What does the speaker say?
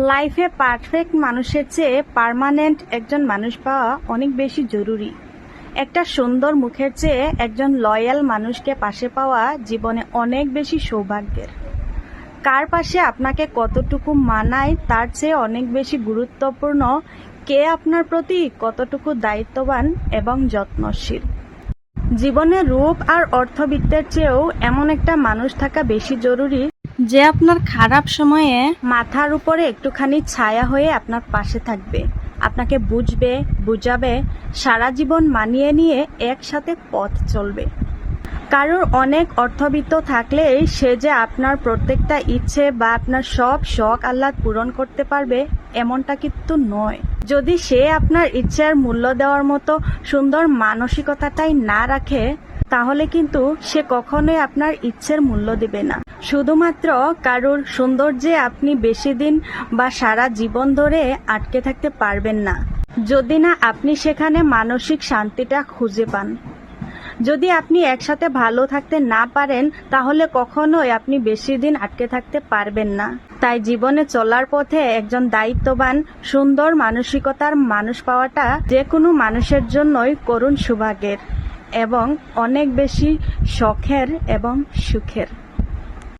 লাইফে পারফেক্ট মানুষের চেয়ে পার্মানেন্ট একজন মানুষ পাওয়া অনেক বেশি জরুরি। একটা সুন্দর মুখের চেয়ে একজন লয়াল মানুষকে পাশে পাওয়া জীবনে অনেক বেশি সৌভাগ্যের। কার পাশে আপনাকে কতটুকু মানায় তার চেয়ে অনেক বেশি গুরুত্বপূর্ণ কে আপনার প্রতি কতটুকু দায়িত্ববান এবং যত্নশীল। জীবনে রূপ আর অর্থবিত্তের চেয়েও এমন একটা মানুষ থাকা বেশি জরুরি যে আপনার খারাপ সময়ে মাথার উপরে একটুখানি ছায়া হয়ে আপনার পাশে থাকবে, আপনাকে বুঝবে, বুঝাবে, সারা জীবন মানিয়ে নিয়ে একসাথে পথ চলবে। কারোর অনেক অর্থবিত্ত থাকলেই সে যে আপনার প্রত্যেকটা ইচ্ছে বা আপনার সব শখ আহ্লাদ পূরণ করতে পারবে এমনটা কিন্তু নয়। যদি সে আপনার ইচ্ছার মূল্য দেওয়ার মতো সুন্দর মানসিকতাটাই না রাখে তাহলে কিন্তু সে কখনোই আপনার ইচ্ছের মূল্য দেবে না। শুধুমাত্র কারোর সৌন্দর্যে আপনি বেশি দিন বা সারা জীবন ধরে আটকে থাকতে পারবেন না যদি না আপনি সেখানে মানসিক শান্তিটা খুঁজে পান। যদি আপনি একসাথে ভালো থাকতে না পারেন তাহলে কখনোই আপনি বেশি দিন আটকে থাকতে পারবেন না। তাই জীবনে চলার পথে একজন দায়িত্ববান সুন্দর মানসিকতার মানুষ পাওয়াটা যে কোনো মানুষের জন্যই করুণ সৌভাগ্যের এবং অনেক বেশি শখের এবং সুখের।